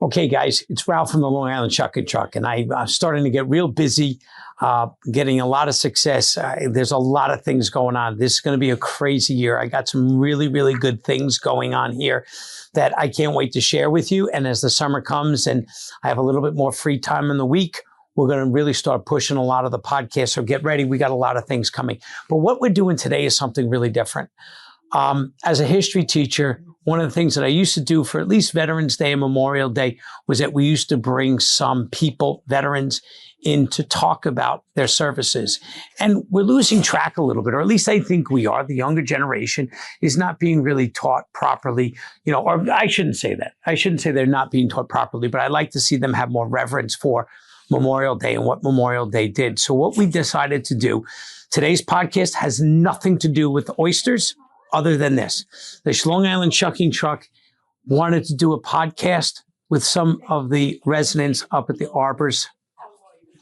Okay, guys, it's Ralph from the Long Island Shucking Truck, and I'm starting to get real busy, getting a lot of success. There's a lot of things going on. This is going to be a crazy year. I got some really, really good things going on here that I can't wait to share with you. And as the summer comes and I have a little bit more free time in the week, we're going to really start pushing a lot of the podcasts. So get ready. We got a lot of things coming. But what we're doing today is something really different. As a history teacher, one of the things that I used to do for at least Veterans Day and Memorial Day was that we used to bring some people, veterans, in to talk about their services. And we're losing track a little bit, or at least I think we are. The younger generation is not being really taught properly, or I shouldn't say that. I shouldn't say they're not being taught properly, but I like to see them have more reverence for Memorial Day and what Memorial Day did. So what we decided to do, today's podcast has nothing to do with oysters other than this. The Long Island Shucking Truck wanted to do a podcast with some of the residents up at the Arbors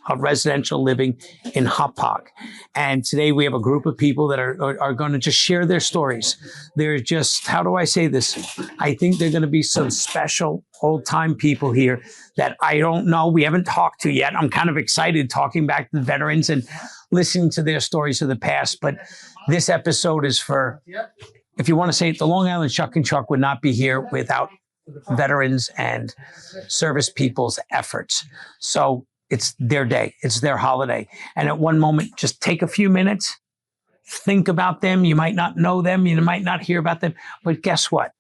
of residential living in Hauppauge. And today we have a group of people that are going to just share their stories. They're just, how do I say this? I think they're going to be some special old-time people here that I don't know. We haven't talked to yet. I'm kind of excited talking back to the veterans and listening to their stories of the past. But this episode is for, if you want to say it, the Long Island Shucking Truck would not be here without veterans and service people's efforts. So it's their day. It's their holiday. And at one moment, just take a few minutes, think about them. You might not know them. You might not hear about them. But guess what?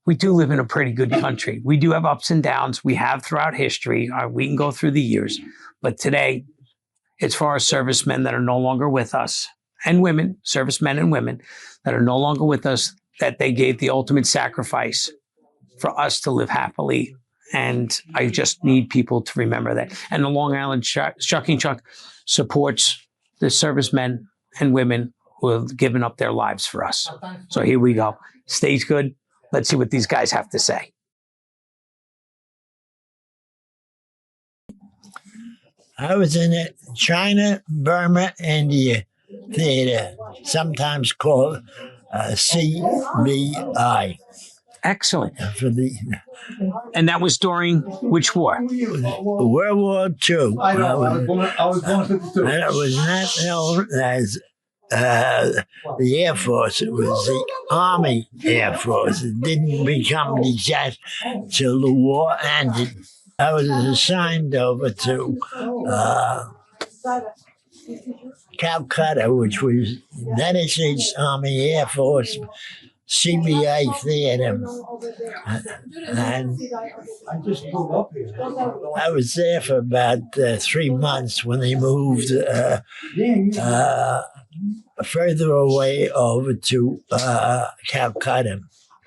We do live in a pretty good country. We do have ups and downs. We have throughout history. We can go through the years. But today, it's for our servicemen that are no longer with us, and women, servicemen and women that are no longer with us, that they gave the ultimate sacrifice for us to live happily. And I just need people to remember that. And the Long Island Shucking Truck supports the servicemen and women who have given up their lives for us. So here we go. Stays good. Let's see what these guys have to say. I was in a China, Burma, India theater, sometimes called CBI. Excellent. And that was during which war? World War II. And it was not known as the Air Force. It was the Army Air Force. It didn't become detached till the war ended. I was assigned over to Calcutta, which was United States Army Air Force CBI theater. And I was there for about 3 months when they moved further away over to Calcutta.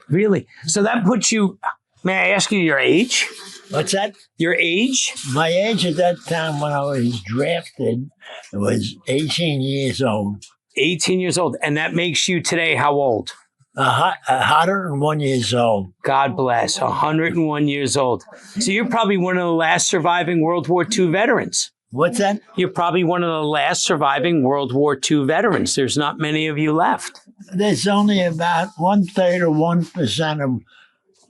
Really? So that puts you, may I ask you your age? What's that? Your age? My age at that time when I was drafted was 18 years old. 18 years old. And that makes you today how old? 101 years old. God bless. 101 years old. So you're probably one of the last surviving World War II veterans. What's that? You're probably one of the last surviving World War II veterans. There's not many of you left. There's only about 1/3 or 1% of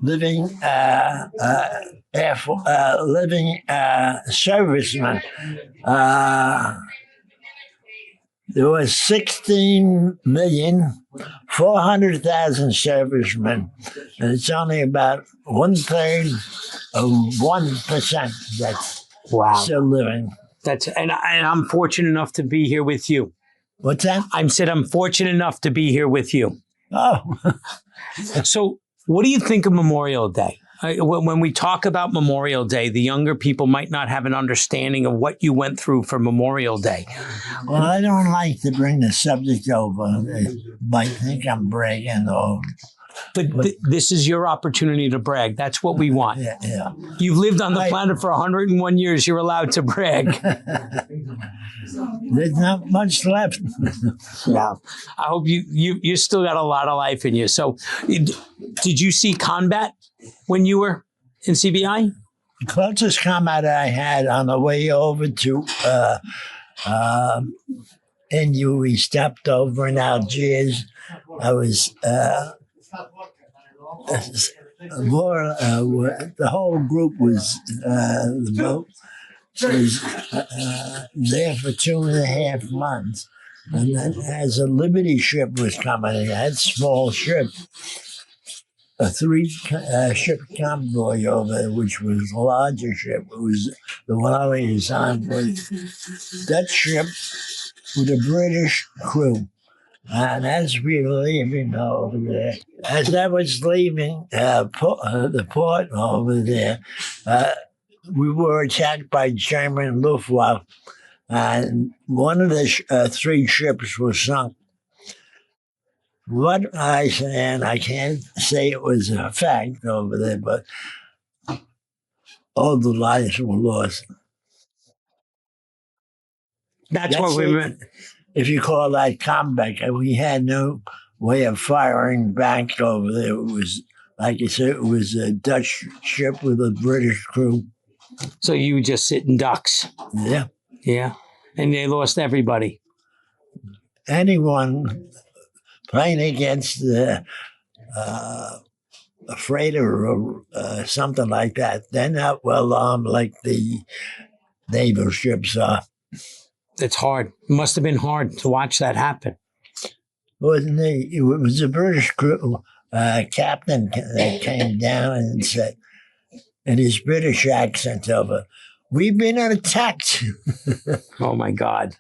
living servicemen. There was 16,400,000 servicemen, and it's only about 1/3 of 1% that's still living. And I'm fortunate enough to be here with you. What's that? I'm fortunate enough to be here with you. Oh. So what do you think of Memorial Day? When we talk about Memorial Day, the younger people might not have an understanding of what you went through for Memorial Day. Well, I don't like to bring the subject over. They might think I'm bragging or... But this is your opportunity to brag. That's what we want. Yeah. You've lived on the planet for 101 years. You're allowed to brag. There's not much left. Yeah. I hope you still got a lot of life in you. So did you see combat when you were in CBI? The closest combat I had on the way over to India, we stopped over in Algiers. I was the whole group was the boat was there for 2.5 months. And then as a Liberty ship was coming in, that small ship, a three-ship convoy over there, which was a larger ship. It was the one I was on was that ship with a British crew. And as we were leaving over there, as I was leaving the port over there, we were attacked by German Luftwaffe, and one of the three ships was sunk. What I say, and I can't say it was a fact over there, but all the lives were lost. That's what we meant. If you call that comeback, we had no way of firing back over there. It was, like you said, it was a Dutch ship with a British crew. So you were just sitting ducks. Yeah. Yeah. And they lost everybody. Anyone playing against a freighter or something like that, they're not well armed like the naval ships are. It's hard. It must have been hard to watch that happen. It was a British crew captain that came down and said, in his British accent over, "We've been attacked." Oh my God.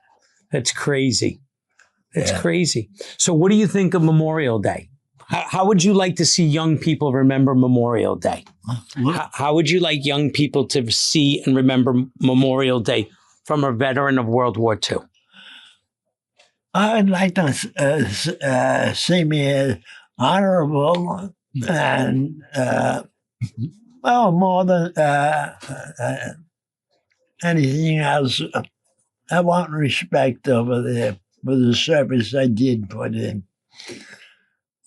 That's crazy. It's crazy. So what do you think of Memorial Day? How would you like to see young people remember Memorial Day? How would you like young people to see and remember Memorial Day from a veteran of World War II? I'd like to see me as honorable and, more than anything else, I want respect over there for the service I did put in.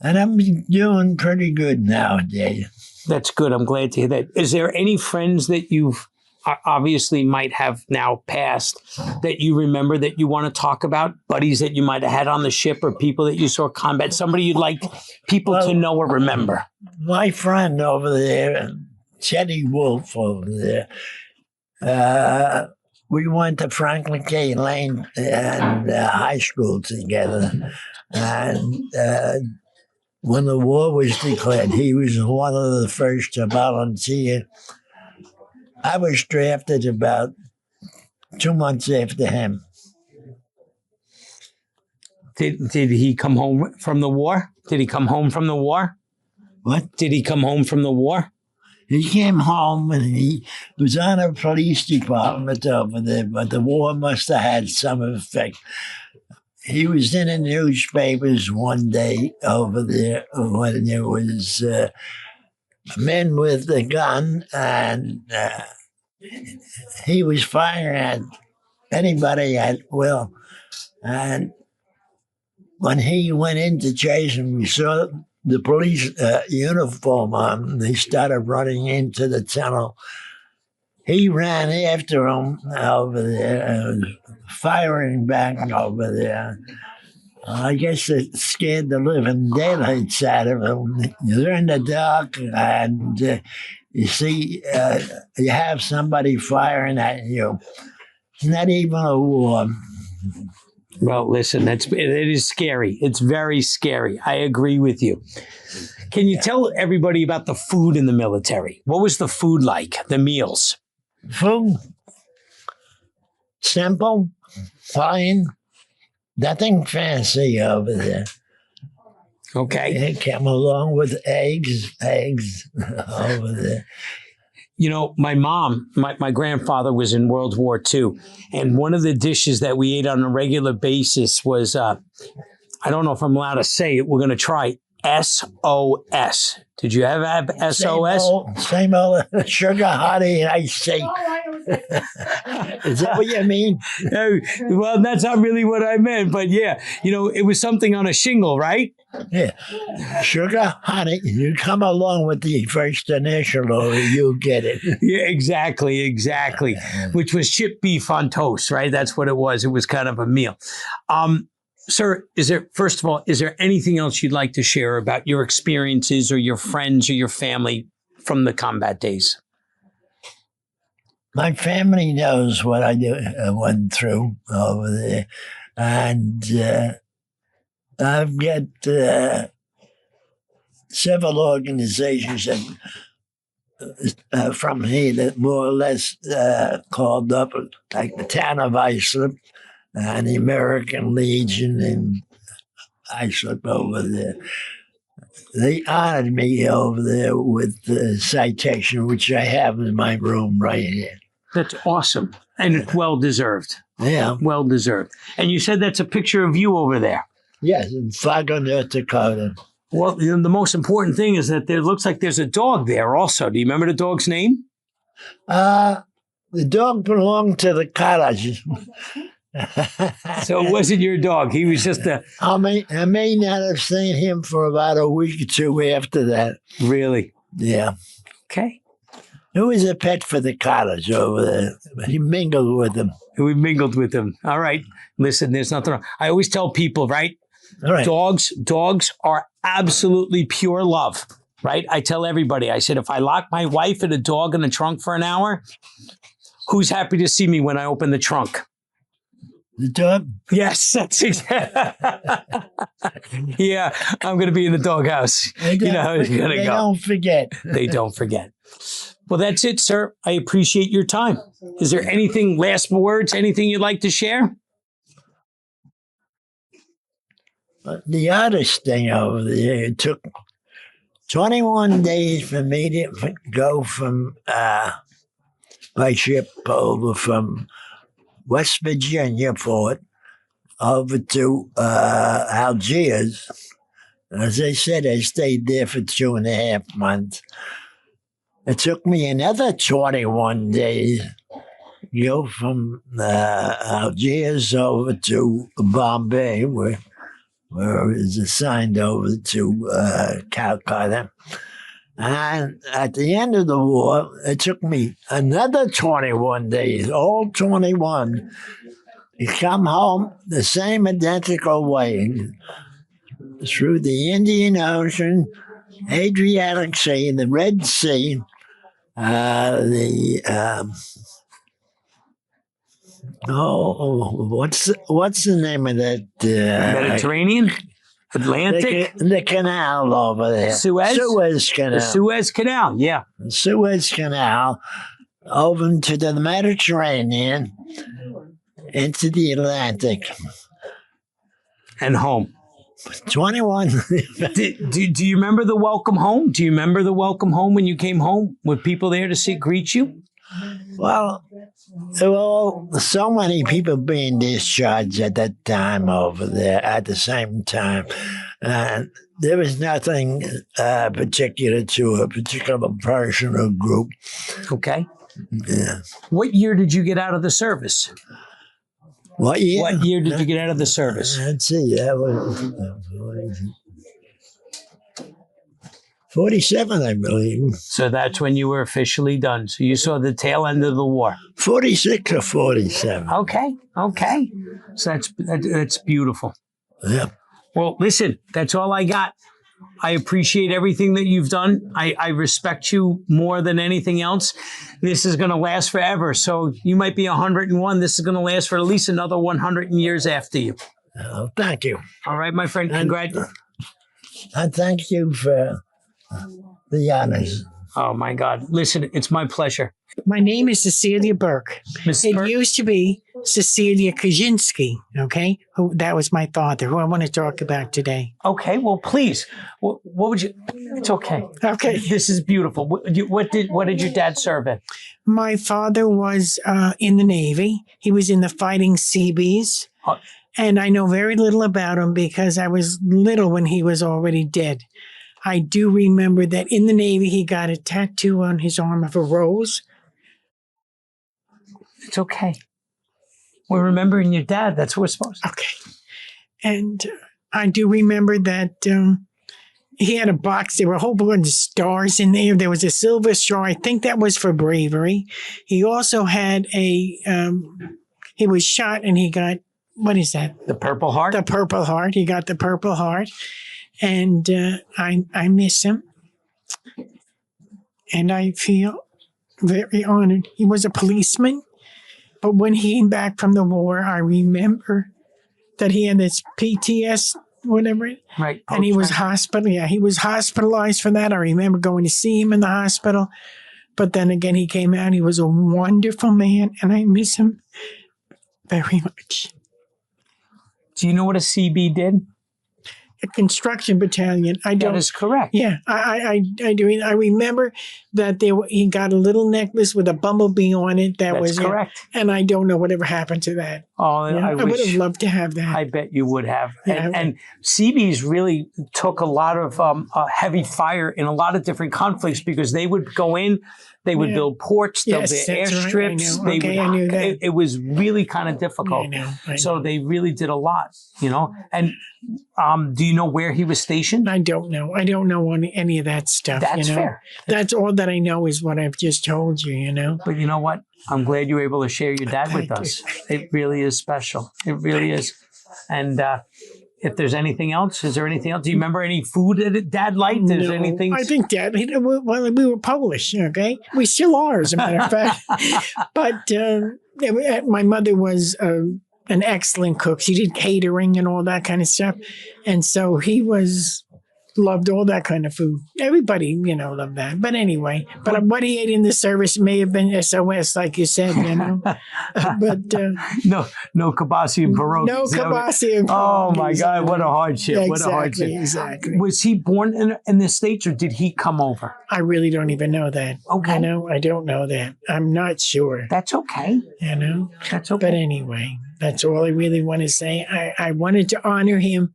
And I'm doing pretty good nowadays. That's good. I'm glad to hear that. Is there any friends that you've obviously might have now passed that you remember that you want to talk about? Buddies that you might have had on the ship or people that you saw combat? Somebody you'd like people to know or remember? My friend over there, Teddy Wolf over there, we went to Franklin K. Lane and high school together. And when the war was declared, he was one of the first to volunteer. I was drafted about 2 months after him. Did he come home from the war? Did he come home from the war? What? Did he come home from the war? He came home and he was on a police department over there, but the war must have had some effect. He was in the newspapers one day over there when there was men with a gun, and he was firing at anybody at will. And when he went into chase and we saw the police uniform on, they started running into the tunnel. He ran after him over there, firing back over there. I guess it scared the living daylights out of him. You're in the dark and you see, you have somebody firing at you. It's not even a war. Well, listen, it is scary. It's very scary. I agree with you. Can you tell everybody about the food in the military? What was the food like, the meals? Food, simple, plain, nothing fancy over there. Okay. It came along with eggs over there. You know, my mom, my grandfather was in World War II, and one of the dishes that we ate on a regular basis was, I don't know if I'm allowed to say it, we're going to try SOS. Did you ever have SOS? Same old sugar, honey, and ice shake. Is that what you mean? Well, that's not really what I meant, but yeah, you know, it was something on a shingle, right? Yeah. Sugar, honey, you come along with the first initial or you'll get it. Yeah, exactly. Which was chipped beef on toast, right? That's what it was. It was kind of a meal. Sir, first of all, is there anything else you'd like to share about your experiences or your friends or your family from the combat days? My family knows what I went through over there. And I've got several organizations that, from here that more or less called up, like the town of Islip and the American Legion in Islip over there. They honored me over there with the citation, which I have in my room right here. That's awesome. And it's well-deserved. Yeah. Well-deserved. And you said that's a picture of you over there. Yes, in Fargo, North Dakota. Well, the most important thing is that there looks like there's a dog there also. Do you remember the dog's name? The dog belonged to the cottage. So it wasn't your dog. He was just a... I may not have seen him for about a week or two after that. Really? Yeah. Okay. It was a pet for the cottage over there. He mingled with them. We mingled with him. All right. Listen, there's nothing wrong. I always tell people, right? All right. Dogs are absolutely pure love, right? I tell everybody, I said, if I lock my wife and a dog in the trunk for an hour, who's happy to see me when I open the trunk? The dog? Yes, that's it. Yeah, I'm going to be in the doghouse. They don't forget. They don't forget. Well, that's it, sir. I appreciate your time. Is there anything, last words, anything you'd like to share? The oddest thing over there, it took 21 days for me to go from by ship over from West Virginia port over to Algiers. As I said, I stayed there for 2.5 months. It took me another 21 days to go from Algiers over to Bombay, where I was assigned over to Calcutta. And at the end of the war, it took me another 21 days, all 21, to come home the same identical way through the Indian Ocean, Adriatic Sea, the Red Sea, what's the name of that? Mediterranean? Atlantic? The canal over there. Suez? Suez Canal. The Suez Canal, yeah. The Suez Canal over into the Mediterranean, into the Atlantic. And home. 21. Do you remember the welcome home? Do you remember the welcome home when you came home? Were people there to greet you? Well, there were so many people being discharged at that time over there at the same time. There was nothing particular to a particular person or group. Okay. Yeah. What year did you get out of the service? What year? What year did you get out of the service? Let's see. That was 47, I believe. So that's when you were officially done. So you saw the tail end of the war. 46 or 47. Okay. So that's beautiful. Yeah. Well, listen, that's all I got. I appreciate everything that you've done. I respect you more than anything else. This is going to last forever. So you might be 101. This is going to last for at least another 100 years after you. Oh, thank you. All right, my friend. Congratulations. And thank you for the honors. Oh, my God. Listen, it's my pleasure. My name is Cecilia Burke. Mrs. Burke? It used to be Cecilia Kaczynski, okay? That was my father, who I want to talk about today. Okay, well, please. What would you? It's okay. Okay. This is beautiful. What did your dad serve in? My father was in the Navy. He was in the Fighting Seabees. And I know very little about him because I was little when he was already dead. I do remember that in the Navy, he got a tattoo on his arm of a rose. It's okay. We're remembering your dad. That's what we're supposed to. Okay. And I do remember that he had a box. There were a whole bunch of stars in there. There was a silver star. I think that was for bravery. He also had he was shot and he got what is that? The Purple Heart? The Purple Heart. He got the Purple Heart. And I miss him. And I feel very honored. He was a policeman. But when he came back from the war, I remember that he had this PTS, whatever. Right. And he was he was hospitalized for that. I remember going to see him in the hospital. But then again, he came out. He was a wonderful man, and I miss him very much. Do you know what a CB did? A construction battalion. I don't. That is correct. Yeah, I do. I remember that he got a little necklace with a bumblebee on it. That's correct. And I don't know whatever happened to that. Oh, Yeah, I would have loved to have that. I bet you would have. Yeah, And CBs really took a lot of heavy fire in a lot of different conflicts because they would go in, they would build ports, they'll build airstrips. Right. I knew that. It was really kind of difficult. I know. So they really did a lot, And do you know where he was stationed? I don't know. I don't know any of that stuff. That's fair. That's all that I know is what I've just told you, But you know what? I'm glad you were able to share your dad with us. It really is special. It really is. And if there's anything else, is there anything else? Do you remember any food that Dad liked? Is there anything? I think Dad, well, we were Polish, okay? We still are, as a matter of fact. But my mother was an excellent cook. She did catering and all that kind of stuff. And so he loved all that kind of food. Everybody, loved that. But anyway, what he ate in the service may have been SOS, like you said, But no kibasi and pierogies. No kibasi and pierogies. Oh my God, what a hardship! Exactly, what a hardship! Exactly. Was he born in the States, or did he come over? I really don't even know that. Okay. I don't know that. I'm not sure. That's okay. That's okay. But anyway, that's all I really want to say. I wanted to honor him.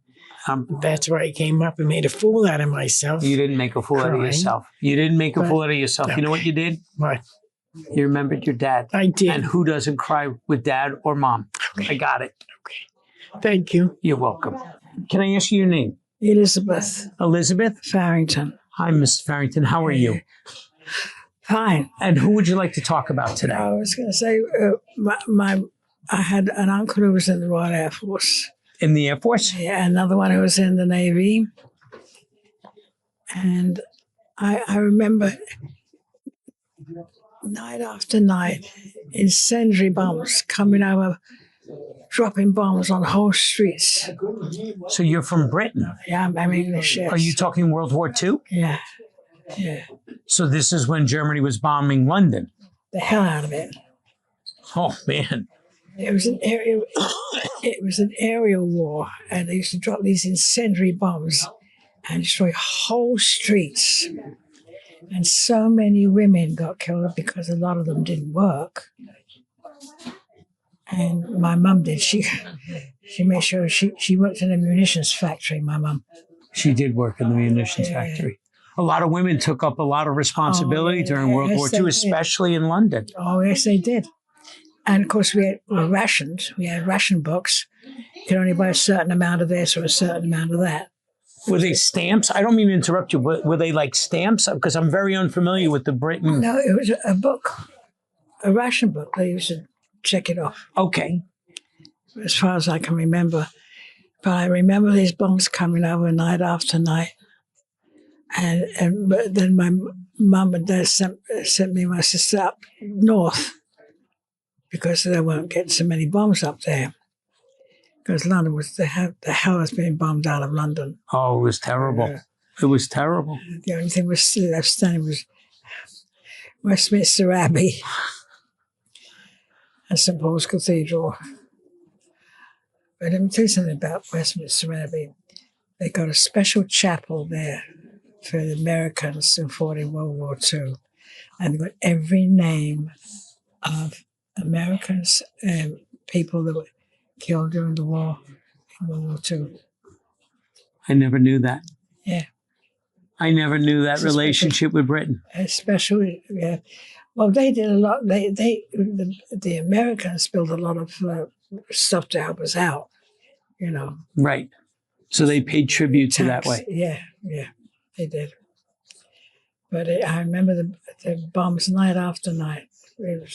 That's why I came up and made a fool out of myself. You didn't make a fool out of yourself. You didn't make a fool out of yourself. Okay. You know what you did? What? You remembered your dad. I did. And who doesn't cry with dad or mom? Okay. I got it. Okay. Thank you. You're welcome. Can I ask you your name? Elizabeth Elizabeth? Farrington. Hi, Miss Farrington. How are you? Fine. And who would you like to talk about today? I was going to say, I had an uncle who was in the Royal Air Force. In the Air Force? Yeah, another one who was in the Navy. And I remember night after night, incendiary bombs coming over, dropping bombs on whole streets. So you're from Britain? Yeah, I'm English, yes. Are you talking World War II? Yeah. So this is when Germany was bombing London? The hell out of it. Oh, man. It was an aerial war, and they used to drop these incendiary bombs and destroy whole streets. And so many women got killed because a lot of them didn't work. And my mum did. She made sure she worked in a munitions factory, my mum. She did work in the munitions factory. A lot of women took up a lot of responsibility during World War II, especially in London. Oh, yes, they did. And of course, we were rationed. We had ration books. You could only buy a certain amount of this or a certain amount of that. Were they stamps? I don't mean to interrupt you, but were they like stamps? Because I'm very unfamiliar with the Britain. No, it was a book, a ration book. They used to check it off. Okay. As far as I can remember. But I remember these bombs coming over night after night. But then my mum and dad sent me and my sister up north because they weren't getting so many bombs up there. Because London was, the hell was being bombed out of London. Oh, it was terrible. It was terrible. The only thing was still left standing was Westminster Abbey and St. Paul's Cathedral. But let me tell you something about Westminster Abbey. They got a special chapel there for the Americans who fought in World War II. And they got every name of Americans and people that were killed during the war in World War II. I never knew that. Yeah. I never knew that relationship with Britain. Especially, yeah. Well, they did a lot. The Americans built a lot of stuff to help us out, you know. Right. So they paid tribute to that way. Yeah, they did. But I remember the bombs night after night. The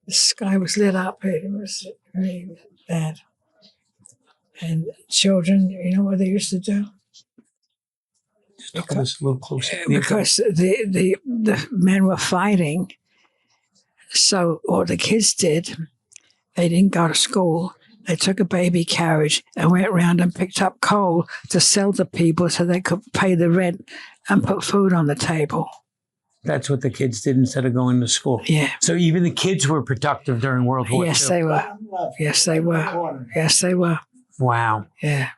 sky was lit up. It was really bad. And children, you know what they used to do? Just talk this a little closer. Because the men were fighting. So what the kids did, they didn't go to school. They took a baby carriage and went around and picked up coal to sell to people so they could pay the rent and put food on the table. That's what the kids did instead of going to school. Yeah. So even the kids were productive during World War II. Yes, they were. Yes, they were. Yes, they were. Wow. Yeah.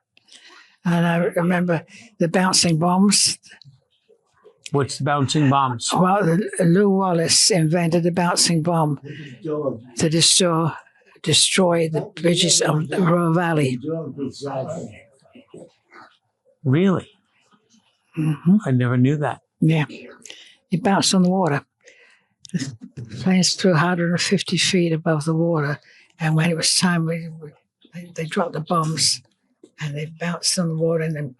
And I remember the bouncing bombs. What's the bouncing bombs? Well, Lew Wallace invented the bouncing bomb to destroy the bridges of the Ruhr Valley. Really? Mm-hmm. I never knew that. Yeah. It bounced on the water. The planes flew 150 feet above the water, and when it was time, they dropped the bombs, and they bounced on the water and then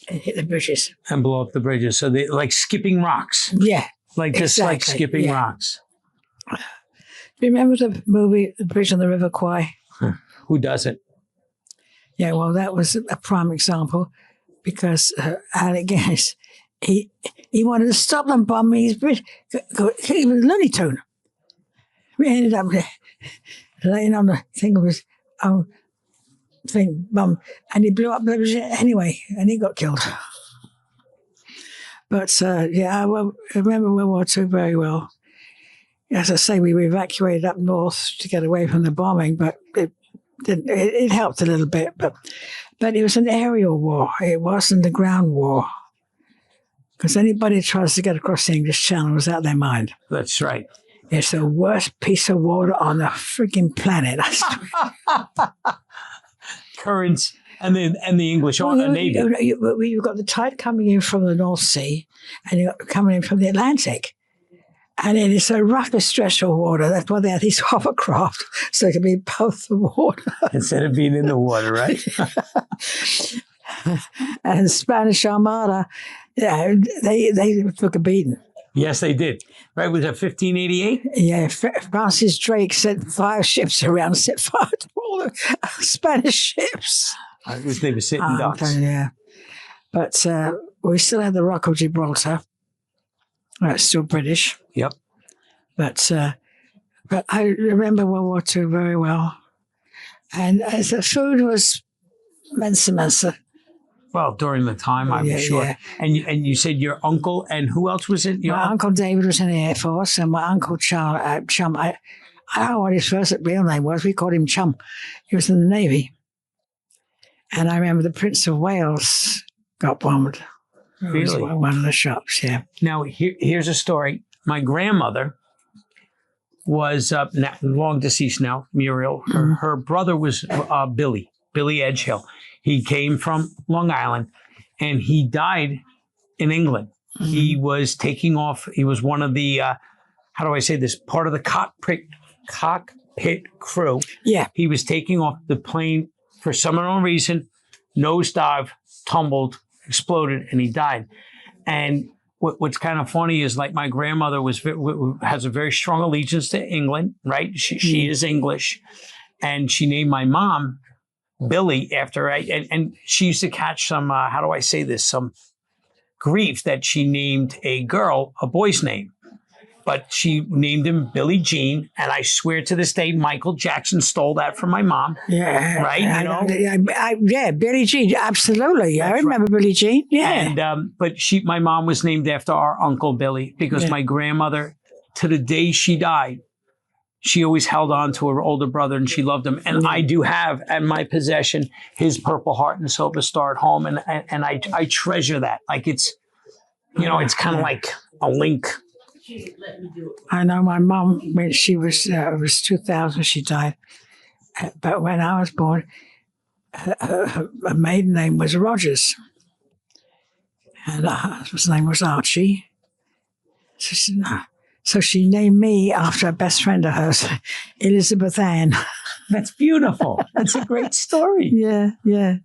hit the bridges. And blow up the bridges. So they like skipping rocks. Yeah. Like just like Exactly, skipping yeah. rocks. Do you remember the movie The Bridge on the River Kwai? Who doesn't? Yeah, well, that was a prime example because Alec Guinness, he wanted to stop them bombing his bridge. He was a Looney Tune. We ended up laying on the thing of his own bomb, and he blew up the bridge anyway, and he got killed. But yeah, I remember World War II very well. As I say, we were evacuated up north to get away from the bombing, but it helped a little bit. But it was an aerial war. It wasn't a ground war. Because anybody who tries to get across the English Channel is out of their mind. That's right. It's the worst piece of water on the freaking planet. Currents and the English Navy. You've got the tide coming in from the North Sea and you've got coming in from the Atlantic. And it is the roughest stretch of water. That's why they have these hovercraft, so it can be above the water. Instead of being in the water, right? And the Spanish Armada, they took a beating. Yes, they did. Right? Was that 1588? Yeah, Francis Drake sent 5 ships around, set fire to all the Spanish ships. They were sitting ducks. Yeah. But we still had the Rock of Gibraltar. It's still British. Yep. But I remember World War II very well. And the food was mensa. Well, during the time, I'm sure. Yeah. And you said your uncle, and who else was it? My uncle David was in the Air Force, and my uncle Chum, I don't know what his first real name was. We called him Chum. He was in the Navy. And I remember the Prince of Wales got bombed. Really? One of the shops, yeah. Now, here's a story. My grandmother was long deceased now, Muriel. Her brother was Billy Edgehill. He came from Long Island, and he died in England. Mm-hmm. He was taking off. He was one of the, how do I say this, part of the cockpit crew. Yeah. He was taking off the plane for some unknown reason, nosedive, tumbled, exploded, and he died. And what's kind of funny is, like, my grandmother has a very strong allegiance to England, right? She is English, and she named my mom Billy after, and she used to catch some, how do I say this, some grief that she named a boy's name. But she named him Billie Jean, and I swear to this day, Michael Jackson stole that from my mom. Yeah, right. Yeah, Billie Jean, absolutely. That's I remember right. Billie Jean. Yeah, and but my mom was named after our Uncle Billy because my grandmother, to the day she died, she always held on to her older brother, and she loved him. And I do have at my possession his Purple Heart and Silver Star at home, and I treasure that. Like it's kind of like a link. I know my mom, when she was, it was 2000, she died. But when I was born, her maiden name was Rogers. And her husband's name was Archie. So she named me after a best friend of hers, Elizabeth Ann. That's beautiful. That's a great story. Yeah.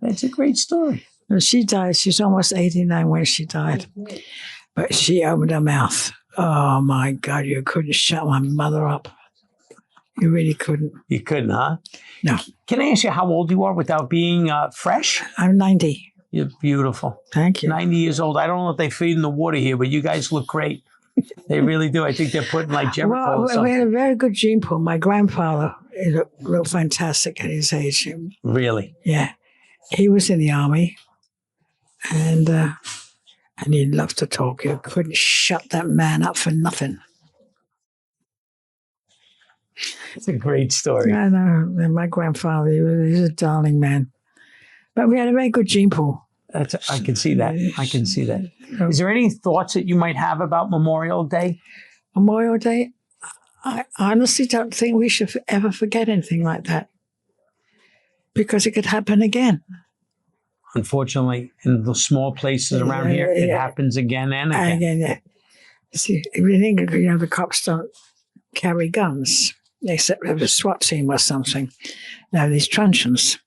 That's a great story. When she died, she's almost 89 when she died. But she opened her mouth. Oh, my God, you couldn't shut my mother up. You really couldn't. You couldn't, huh? No. Can I ask you how old you are without being fresh? I'm 90. You're beautiful. Thank you. 90 years old. I don't know if they feed in the water here, but you guys look great. They really do. I think they're putting like Jericho or Well, something. we had a very good gene pool. My grandfather looked fantastic at his age. Really? Yeah. He was in the army, and he loved to talk. You couldn't shut that man up for nothing. It's a great story. I know. My grandfather, he was a darling man. But we had a very good gene pool. I can see that. I can see that. Is there any thoughts that you might have about Memorial Day? Memorial Day, I honestly don't think we should ever forget anything like that, because it could happen again. Unfortunately, in the small places around here, it happens again and again. Again, yeah. See, in England, the cops don't carry guns, except if a SWAT team or something. Now, these truncheons,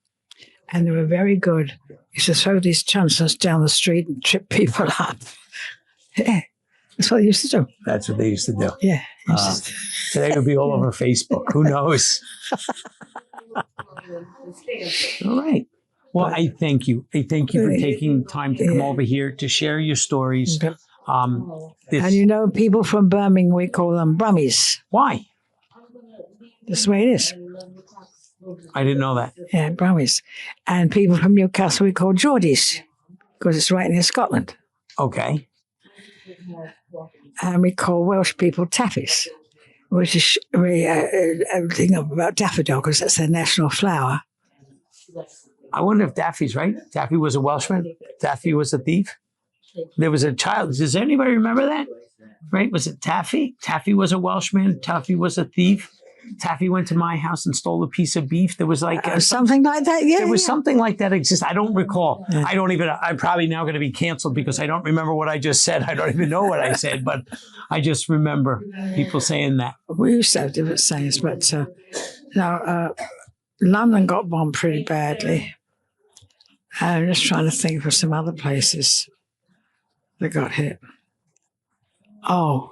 and they were very good. Used to throw these truncheons down the street and trip people up. Yeah, that's what they used to do. That's what they used to do. Yeah. Today it would be all over Facebook. Who knows? All right. Well, I thank you. I thank you for taking time to come over here to share your stories. And people from Birmingham, we call them Brummies. Why? That's the way it is. I didn't know that. Yeah, Brummies. And people from Newcastle, we call Geordies, because it's right near Scotland. Okay. And we call Welsh people Taffies, which is a thing about daffodil, because that's their national flower. I wonder if Daffy's right. Daffy was a Welshman. Daffy was a thief. There was a child. Does anybody remember that? Right? Was it Taffy? Taffy was a Welshman. Taffy was a thief. Taffy went to my house and stole a piece of beef. There was like something like that. Yeah, there was something like that exists. I don't recall. Yeah. I'm probably now going to be canceled because I don't remember what I just said. I don't even know what I said, but I just remember people saying that. We used to have different sayings, but London got bombed pretty badly. I'm just trying to think of some other places that got hit. Oh,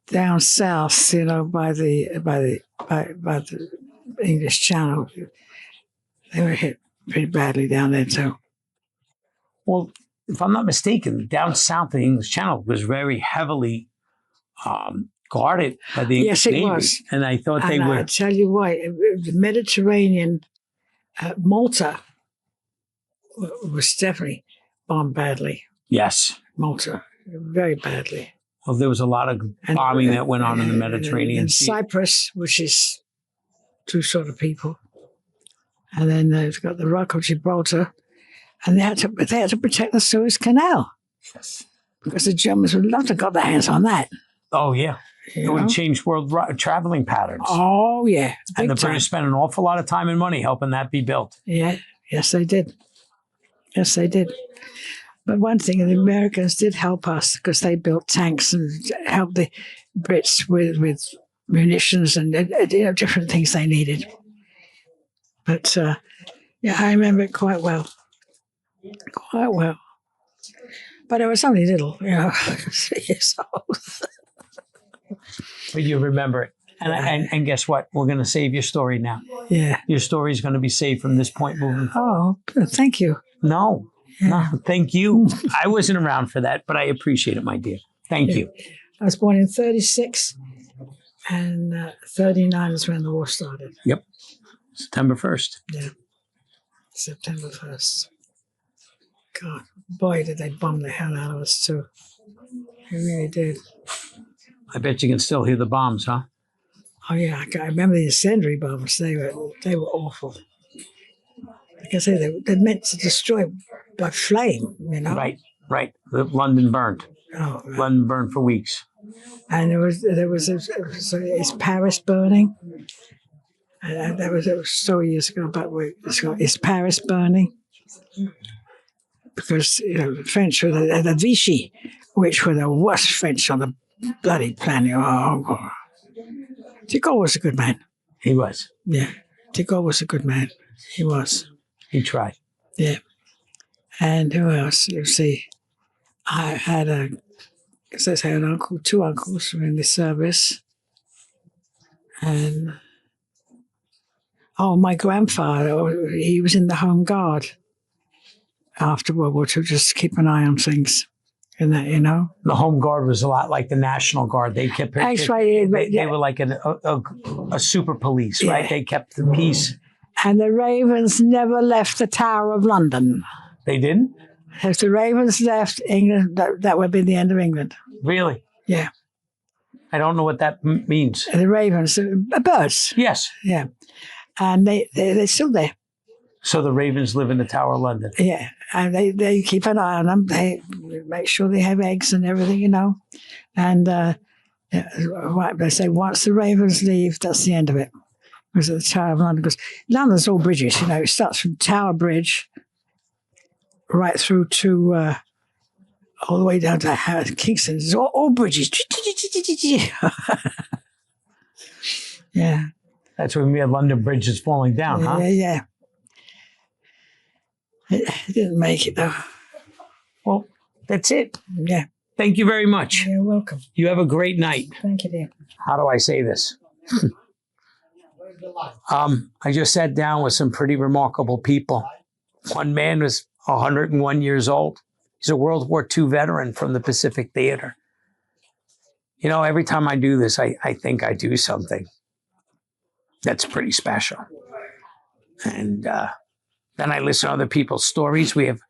down south, by the English Channel, they were hit pretty badly down there too. Well, if I'm not mistaken, down south, the English Channel was very heavily guarded by the English Navy. Yes, it was. And I thought they were. I tell you what, the Mediterranean, Malta was definitely bombed badly. Yes. Malta, very badly. Well, there was a lot of bombing that went on in the Mediterranean Sea. Cyprus, which is two sort of people. And then they've got the Rock of Gibraltar. And they had to protect the Suez Canal. Yes. Because the Germans would love to got their hands on that. Oh, yeah. It would have changed world traveling patterns. Oh, yeah. And the British spent an awful lot of time and money helping that be built. Yeah. Yes, they did. Yes, they did. But one thing, the Americans did help us because they built tanks and helped the Brits with munitions and different things they needed. But, I remember it quite well. Quite well. But I was only little, 3 years old. But you remember it. And guess what? We're going to save your story now. Yeah. Your story is going to be saved from this point moving forward. Oh, thank you. No, thank you. I wasn't around for that, but I appreciate it, my dear. Thank you. I was born in 1936, and 1939 is when the war started. Yep. September 1st. Yeah. September 1st. God, boy, did they bomb the hell out of us, too. They really did. I bet you can still hear the bombs, huh? Oh, yeah. I remember the incendiary bombs. They were awful. Like I say, they're meant to destroy by flame, Right. London burned. Oh, right. London burned for weeks. And is Paris burning? And it was so years ago, but is Paris burning? Because the French were the Vichy, which were the worst French on the bloody planet. Oh, de Gaulle was a good man. He was. Yeah, de Gaulle was a good man. He was. He tried. Yeah. And who else? You see, I had an uncle, two uncles who were in the service. And Oh, my grandfather, he was in the Home Guard after World War II, just to keep an eye on things. And that, you know. The Home Guard was a lot like the National Guard. They kept Actually, they were like a super police, right? They kept the peace. And the Ravens never left the Tower of London. They didn't? If the Ravens left England, that would be the end of England. Really? Yeah. I don't know what that means. The Ravens, birds. Yes. Yeah. And they're still there. So the Ravens live in the Tower of London. Yeah. And they keep an eye on them. They make sure they have eggs and everything, you know. And they say once the Ravens leave, that's the end of it. Because of the Tower of London. Because London's all bridges, you know. It starts from Tower Bridge right through to all the way down to Kingston. It's all bridges. Yeah. That's when we had London Bridge is falling down, huh? Yeah. It didn't make it, though. Well, that's it. Yeah. Thank you very much. You're welcome. You have a great night. Thank you, dear. How do I say this? I just sat down with some pretty remarkable people. One man was 101 years old. He's a World War II veteran from the Pacific Theater. You know, every time I do this, I think I do something that's pretty special. And then I listen to other people's stories. We have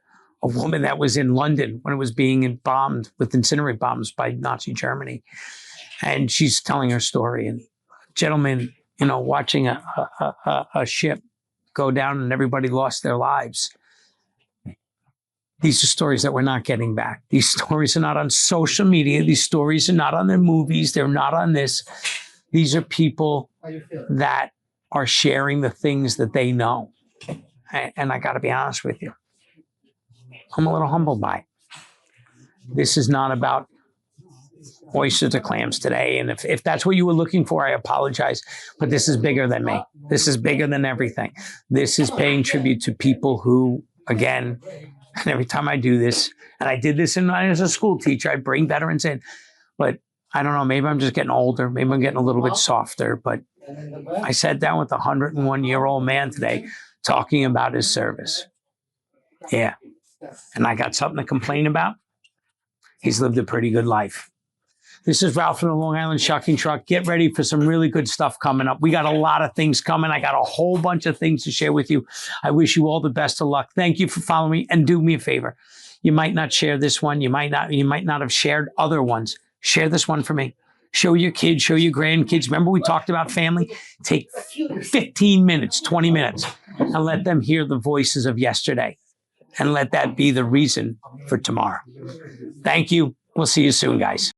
a woman that was in London when it was being bombed with incendiary bombs by Nazi Germany. And she's telling her story. And a gentleman, you know, watching a ship go down and everybody lost their lives. These are stories that we're not getting back. These stories are not on social media. These stories are not on the movies. They're not on this. These are people that are sharing the things that they know. And I got to be honest with you. I'm a little humbled by it. This is not about oysters or clams today. And if that's what you were looking for, I apologize. But this is bigger than me. This is bigger than everything. This is paying tribute to people who, again, and every time I do this, and I did this as a school teacher, I bring veterans in. But I don't know, maybe I'm just getting older. Maybe I'm getting a little bit softer. But I sat down with a 101-year-old man today talking about his service. Yeah. And I got something to complain about. He's lived a pretty good life. This is Ralph from the Long Island Shucking Truck. Get ready for some really good stuff coming up. We got a lot of things coming. I got a whole bunch of things to share with you. I wish you all the best of luck. Thank you for following me, and do me a favor. You might not share this one. You might not have shared other ones. Share this one for me. Show your kids, show your grandkids. Remember we talked about family? Take 15 minutes, 20 minutes, and let them hear the voices of yesterday. And let that be the reason for tomorrow. Thank you. We'll see you soon, guys.